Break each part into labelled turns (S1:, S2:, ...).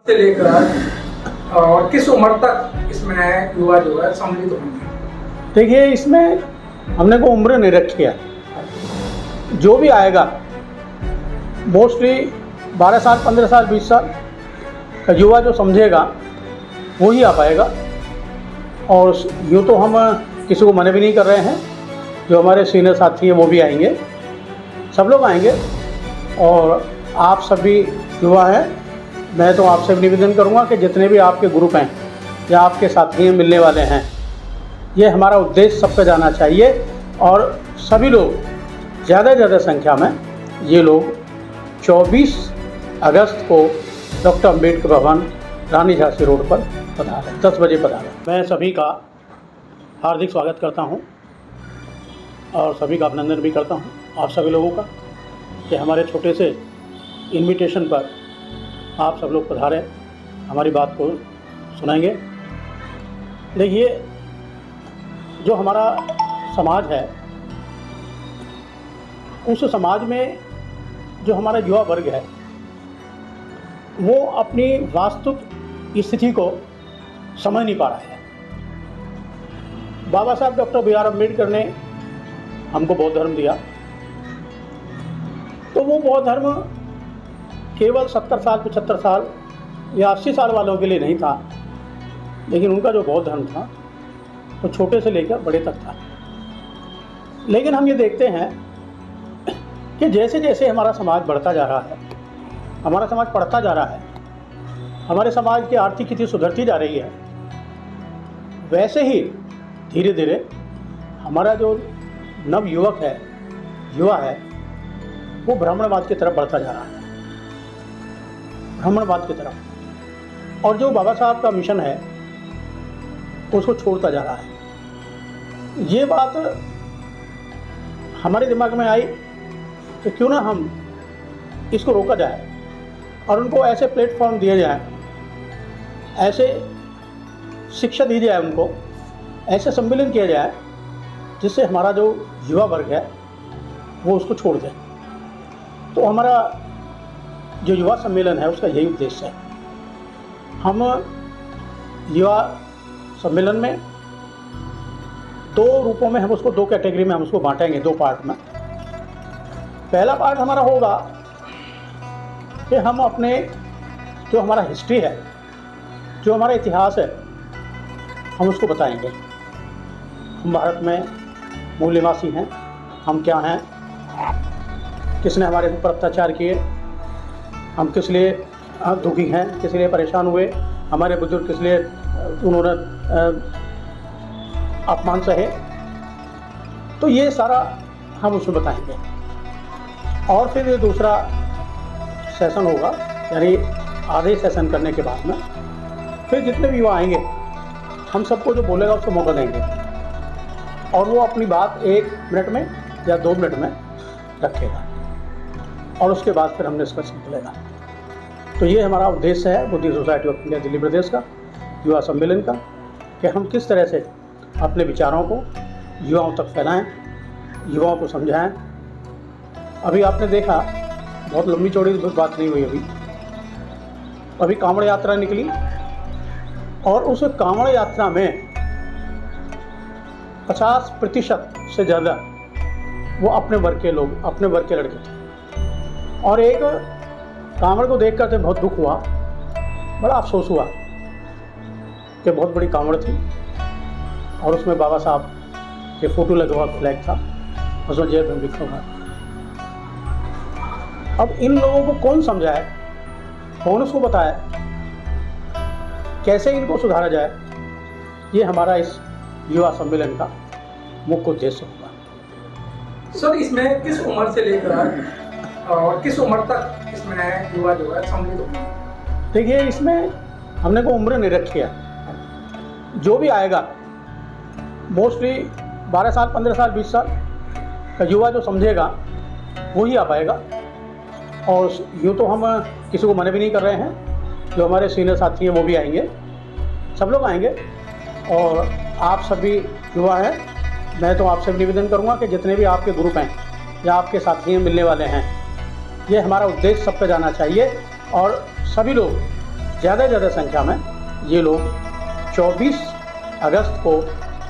S1: से लेकर और किस उम्र तक इसमें युवा जो है सम्मिलित होंगे?
S2: देखिए, इसमें हमने को उम्र नहीं रखी है। जो भी आएगा मोस्टली 12 साल, 15 साल, 20 साल का युवा जो समझेगा वो ही आ पाएगा। और यूँ तो हम किसी को मना भी नहीं कर रहे हैं। जो हमारे सीनियर साथी हैं वो भी आएंगे, सब लोग आएंगे। और आप सभी युवा हैं, मैं तो आपसे निवेदन करूंगा कि जितने भी आपके ग्रुप हैं या आपके साथी हैं मिलने वाले हैं, ये हमारा उद्देश्य सबका जाना चाहिए। और सभी लोग ज़्यादा से ज़्यादा संख्या में ये लोग 24 अगस्त को डॉक्टर अम्बेडकर भवन, रानी झांसी रोड पर पधारें, 10 बजे पधारें। मैं सभी का हार्दिक स्वागत करता हूं और सभी का अभिनंदन भी करता हूं, आप सभी लोगों का, कि हमारे छोटे से इनविटेशन पर आप सब लोग पधारें, हमारी बात को सुनेंगे। देखिए, जो हमारा समाज है, उस समाज में जो हमारा युवा वर्ग है वो अपनी वास्तविक स्थिति को समझ नहीं पा रहा है। बाबा साहब डॉक्टर बी आर अम्बेडकर ने हमको बौद्ध धर्म दिया, तो वो बौद्ध धर्म केवल 70 साल, 75 साल या 80 साल वालों के लिए नहीं था, लेकिन उनका जो बौद्ध धर्म था वो छोटे से लेकर बड़े तक था। लेकिन हम ये देखते हैं कि जैसे जैसे हमारा समाज बढ़ता जा रहा है, हमारा समाज पढ़ता जा रहा है, हमारे समाज की आर्थिक स्थिति सुधरती जा रही है, वैसे ही धीरे धीरे हमारा जो नव युवक है, युवा है, वो ब्राह्मणवाद की तरफ बढ़ता जा रहा है, ब्राह्मणवाद की तरफ। और जो बाबा साहब का मिशन है उसको छोड़ता जा रहा है। ये बात हमारे दिमाग में आई कि क्यों ना हम इसको रोका जाए और उनको ऐसे प्लेटफॉर्म दिए जाए, ऐसे शिक्षा दी जाए, उनको ऐसे सम्मेलन किया जाए जिससे हमारा जो युवा वर्ग है वो उसको छोड़ दे। तो हमारा जो युवा सम्मेलन है उसका यही उद्देश्य है। हम युवा सम्मेलन में 2 रूपों में, हम उसको 2 कैटेगरी में हम उसको बांटेंगे, 2 पार्ट में। पहला पार्ट हमारा होगा कि हम अपने जो हमारा हिस्ट्री है, जो हमारा इतिहास है, हम उसको बताएंगे। हम भारत में मूल निवासी हैं, हम क्या हैं, किसने हमारे ऊपर अत्याचार किए, हम किस लिए दुखी हैं, किस लिए परेशान हुए, हमारे बुजुर्ग किस लिए उन्होंने अपमान सहे, तो ये सारा हम उसमें बताएंगे। और फिर ये दूसरा सेशन होगा, यानी आधे सेशन करने के बाद में फिर जितने भी युवा आएंगे हम सबको जो बोलेगा उसको मौका देंगे और वो अपनी बात 1 मिनट में या 2 मिनट में रखेगा और उसके बाद फिर हम डिस्कस निकलेगा। तो ये हमारा उद्देश्य है Buddhist society of India Delhi प्रदेश का युवा सम्मेलन का, कि हम किस तरह से अपने विचारों को युवाओं तक फैलाएं, युवाओं को समझाएं। अभी आपने देखा, बहुत लंबी चौड़ी बात नहीं हुई, अभी कांवड़ यात्रा निकली और उस कांवड़ यात्रा में 50% से ज़्यादा वो अपने वर्ग के लोग, अपने वर्ग के लड़के थे। और एक कांवड़ को देख कर बहुत दुख हुआ, बड़ा अफसोस हुआ कि बहुत बड़ी कांवड़ थी और उसमें बाबा साहब के फोटो लगा हुआ फ्लैग था, उसमें जय भीम लिखा हुआ। अब इन लोगों को कौन समझाए, कौन उसको बताए, कैसे इनको सुधारा जाए, ये हमारा इस युवा सम्मेलन का मुख्य उद्देश्य होगा।
S1: सर, इसमें किस उम्र से लेकर और किस उम्र तक इसमें युवा जो है सम्मिलित होंगे?
S2: देखिए, इसमें हमने को उम्र नहीं रखी है। जो भी आएगा मोस्टली 12 साल, 15 साल, 20 साल का युवा जो समझेगा वो ही आ पाएगा। और यूँ तो हम किसी को मना भी नहीं कर रहे हैं। जो हमारे सीनियर साथी हैं वो भी आएंगे, सब लोग आएंगे। और आप सभी युवा हैं, मैं तो आपसे निवेदन करूंगा कि जितने भी आपके ग्रुप हैं या आपके साथी हैं मिलने वाले हैं, ये हमारा उद्देश्य सबका जाना चाहिए। और सभी लोग ज़्यादा से ज़्यादा संख्या में ये लोग 24 अगस्त को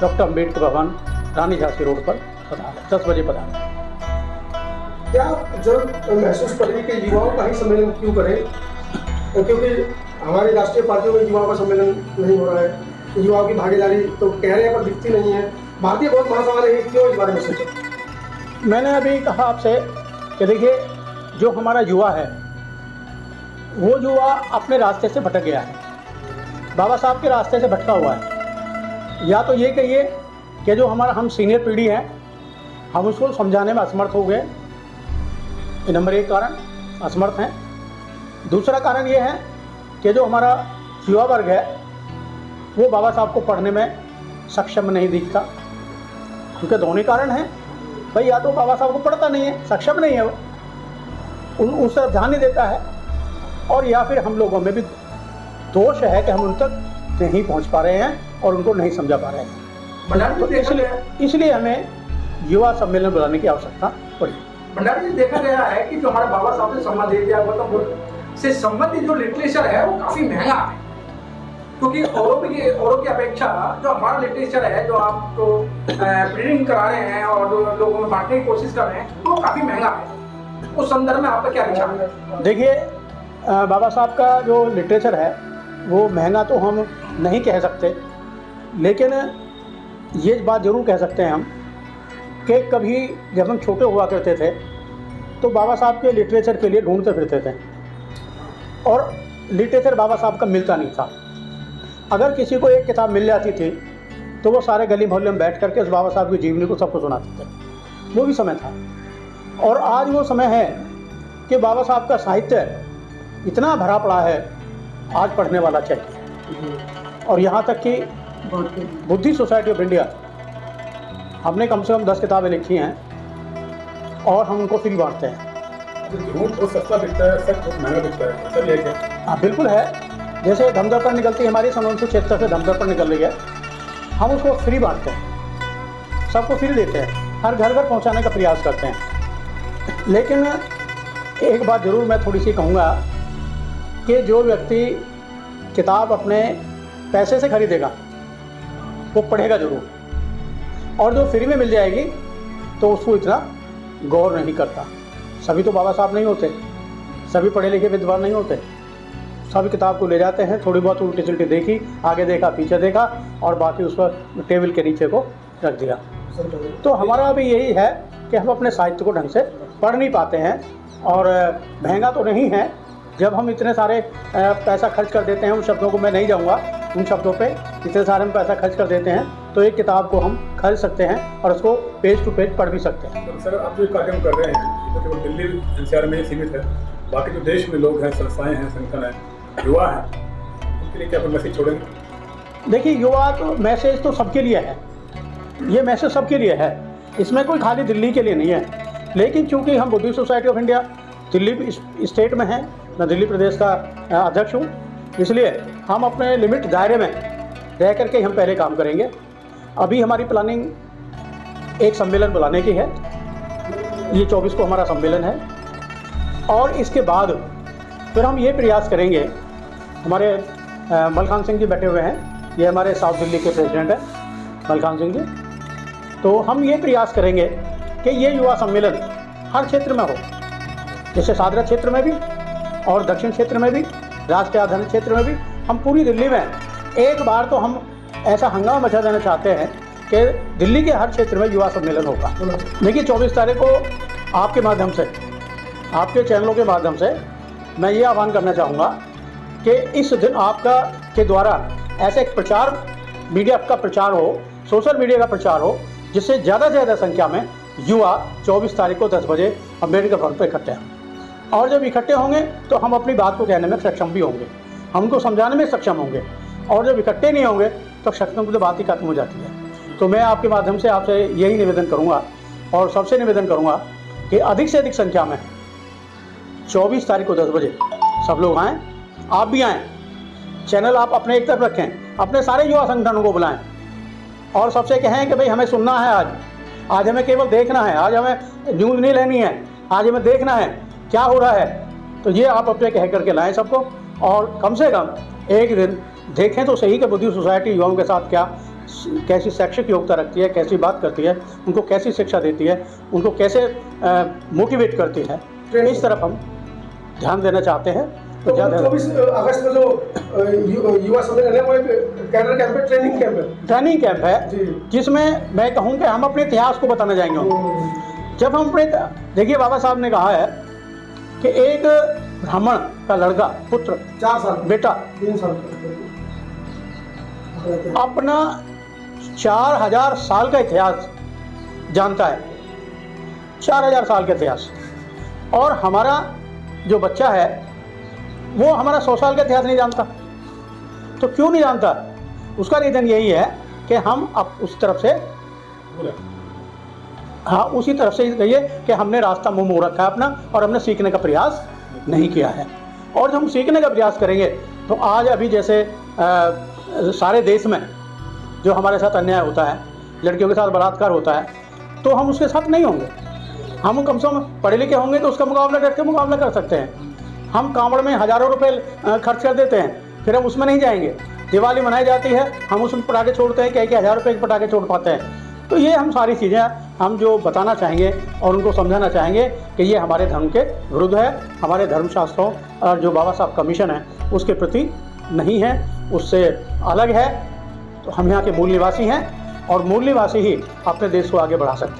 S2: डॉक्टर अम्बेडकर भवन रानी झांसी रोड पर पधारें, 10 बजे पधारें।
S3: क्या जब महसूस करेंगे कि युवाओं का ही सम्मेलन क्यों करें, क्योंकि हमारी राष्ट्रीय पार्टियों में युवाओं का सम्मेलन नहीं हो रहा है, युवाओं की भागीदारी तो कह रहे हैं पर दिखती नहीं है। भारतीय बहुत महासभा ने क्यों इस बारे में सोचा?
S2: मैंने अभी कहा आपसे कि देखिए, जो हमारा युवा है वो युवा अपने रास्ते से भटक गया है, बाबा साहब के रास्ते से भटका हुआ है। या तो ये कहिए कि जो हमारा हम सीनियर पीढ़ी है हम उसको समझाने में असमर्थ हो गए, ये नंबर 1 कारण, असमर्थ हैं। दूसरा कारण ये है कि जो हमारा युवा वर्ग है वो बाबा साहब को पढ़ने में सक्षम नहीं दिखता। उनके दोनों कारण हैं भाई, या तो बाबा साहब को पढ़ता नहीं है, सक्षम नहीं है वो, उस तरफ ध्यान नहीं देता है, और या फिर हम लोगों में भी दोष है कि हम उन तक नहीं पहुंच पा रहे हैं और उनको नहीं समझा पा रहे हैं। तो इसलिए हमें युवा सम्मेलन बुलाने की आवश्यकता पड़ी।
S1: भंडारी जी, देखा गया है कि जो हमारे बाबा साहब से संबंधित या गौतम बुद्ध से संबंधित जो लिटरेचर है वो काफी महंगा है, क्योंकि औरों की अपेक्षा जो हमारा लिटरेचर है जो आपको प्रिंटिंग करा रहे हैं और जो लोगों में बांटने की कोशिश कर रहे हैं वो काफी महंगा है। उस संदर्भ में आपका क्या विचार है?
S2: देखिए, बाबा साहब का जो लिटरेचर है वो महंगा तो हम नहीं कह सकते, लेकिन ये बात ज़रूर कह सकते हैं हम कि कभी जब हम छोटे हुआ करते थे तो बाबा साहब के लिटरेचर के लिए ढूंढते फिरते थे और लिटरेचर बाबा साहब का मिलता नहीं था। अगर किसी को एक किताब मिल जाती थी तो वो सारे गली मोहल्ले में बैठ करके उस बाबा साहब की जीवनी को सबको सुनाते थे। वो भी समय था, और आज वो समय है कि बाबा साहब का साहित्य इतना भरा पड़ा है, आज पढ़ने वाला चाहिए। और यहाँ तक कि बुद्धिस्ट सोसाइटी ऑफ इंडिया हमने कम से कम 10 किताबें लिखी हैं और हम उनको फ्री बांटते हैं।
S4: बहुत सस्ता बिकता है, सच बहुत महंगा बिकता है, सर ये क्या?
S2: हाँ बिल्कुल है। जैसे धमदर निकलती है हमारी सन 1976 से धमदर निकल रही है, हम उसको फ्री बांटते हैं, सबको फ्री देते हैं, हर घर घर पहुँचाने का प्रयास करते हैं। लेकिन एक बात ज़रूर मैं थोड़ी सी कहूँगा कि जो व्यक्ति किताब अपने पैसे से खरीदेगा वो पढ़ेगा ज़रूर, और जो फ्री में मिल जाएगी तो उसको इतना गौर नहीं करता। सभी तो बाबा साहब नहीं होते, सभी पढ़े लिखे विद्वान नहीं होते, सभी किताब को ले जाते हैं, थोड़ी बहुत उल्टी सुल्टी देखी, आगे देखा पीछे देखा और बाकी उस पर टेबल के नीचे को रख दिया। तो हमारा अभी यही है कि हम अपने साहित्य को ढंग से पढ़ नहीं पाते हैं, और महंगा तो नहीं है। जब हम इतने सारे पैसा खर्च कर देते हैं, उन शब्दों को मैं नहीं जाऊँगा, उन शब्दों पे इतने सारे हम पैसा खर्च कर देते हैं तो एक किताब को हम खरीद सकते हैं और उसको पेज टू पेज पढ़ भी सकते हैं।
S4: सर, आप जो कार्यक्रम कर रहे हैं तो केवल दिल्ली एनसीआर में ही सीमित है, बाकी जो देश में लोग हैं, संस्थाएं हैं, संगठन हैं, युवा हैं, उनके लिए क्या आप मैसेज छोड़ेंगे?
S2: देखिए, युवा तो मैसेज तो सबके लिए है, ये मैसेज सबके लिए है, इसमें कोई खाली दिल्ली के लिए नहीं है। लेकिन चूँकि हम Buddhist society of India Delhi state में हैं, मैं दिल्ली प्रदेश का अध्यक्ष हूँ, इसलिए हम अपने लिमिट दायरे में रह करके हम पहले काम करेंगे। अभी हमारी प्लानिंग एक सम्मेलन बुलाने की है, ये 24 को हमारा सम्मेलन है, और इसके बाद फिर हम ये प्रयास करेंगे। हमारे मलखान सिंह जी बैठे हुए हैं, ये हमारे साउथ दिल्ली के प्रेसिडेंट हैं मलखान सिंह जी। तो हम ये प्रयास करेंगे कि ये युवा सम्मेलन हर क्षेत्र में हो, जैसे सादरा क्षेत्र में भी और दक्षिण क्षेत्र में भी, राष्ट्रीय राजधानी क्षेत्र में भी। हम पूरी दिल्ली में एक बार तो हम ऐसा हंगामा मचा देना चाहते हैं कि दिल्ली के हर क्षेत्र में युवा सम्मेलन होगा। देखिए, 24 तारीख को आपके माध्यम से, आपके चैनलों के माध्यम से मैं ये आह्वान करना चाहूँगा कि इस दिन आपका के द्वारा ऐसे एक प्रचार, मीडिया का प्रचार हो, सोशल मीडिया का प्रचार हो, जिससे ज़्यादा से ज़्यादा संख्या में युवा 24 तारीख को 10 बजे अम्बेडकर भवन पर इकट्ठे हों। और जब इकट्ठे होंगे तो हम अपनी बात को कहने में सक्षम भी होंगे, हम उनको समझाने में सक्षम होंगे, और जब इकट्ठे नहीं होंगे तो सक्षम की तो बात ही खत्म हो जाती है। तो मैं आपके माध्यम से आपसे यही निवेदन करूंगा, और सबसे निवेदन करूंगा कि अधिक से अधिक संख्या में 24 तारीख को 10 बजे सब लोग आएँ, आप भी आएँ। चैनल आप अपने एक तरफ रखें, अपने सारे युवा संगठनों को बुलाएँ और सबसे कहें कि भाई हमें सुनना है, आज हमें केवल देखना है, आज हमें न्यूज़ नहीं लेनी है, आज हमें देखना है क्या हो रहा है। तो ये आप अपने कह करके लाएँ सबको, और कम से कम एक दिन देखें तो सही कि बुद्धि सोसाइटी युवाओं के साथ कैसी शैक्षिक योग्यता रखती है, कैसी बात करती है, उनको कैसी शिक्षा देती है, उनको कैसे मोटिवेट करती है, इस तरफ हम ध्यान देना चाहते हैं।
S3: तो 24 अगस्त में जो युवा सम्मेलन है वो एक कैडर कैंप है, ट्रेनिंग कैंप है,
S2: जिसमें मैं कहूँ कि हम अपने इतिहास को बताना चाहेंगे। जब हम अपने, देखिए बाबा साहब ने कहा है कि एक ब्राह्मण का लड़का पुत्र
S3: 4 साल
S2: बेटा
S3: 3 साल
S2: अपना 4000 साल का इतिहास जानता है, 4000 साल का इतिहास, और हमारा जो बच्चा है वो हमारा 100 साल का इतिहास नहीं जानता। तो क्यों नहीं जानता? उसका रीज़न यही है कि हम अब उस तरफ से, हाँ उसी तरफ से कहिए कि हमने रास्ता मुंह मोड़ रखा है अपना, और हमने सीखने का प्रयास नहीं किया है। और जब हम सीखने का प्रयास करेंगे तो आज अभी जैसे सारे देश में जो हमारे साथ अन्याय होता है, लड़कियों के साथ बलात्कार होता है, तो हम उसके साथ नहीं होंगे। हम कम से कम पढ़े लिखे होंगे तो उसका मुकाबला डट के मुकाबला कर सकते हैं। हम कांवड़ में हज़ारों रुपए खर्च कर देते हैं, फिर हम उसमें नहीं जाएंगे। दिवाली मनाई जाती है, हम उसमें पटाखे छोड़ते हैं, कई 1000 रुपये के पटाखे छोड़ पाते हैं। तो ये हम सारी चीज़ें हम जो बताना चाहेंगे और उनको समझाना चाहेंगे कि ये हमारे धर्म के विरुद्ध है, हमारे धर्मशास्त्रों और जो बाबा साहब का मिशन है उसके प्रति नहीं है, उससे अलग है। तो हम यहाँ के मूल निवासी हैं और मूल निवासी ही अपने देश को आगे बढ़ा सकते हैं।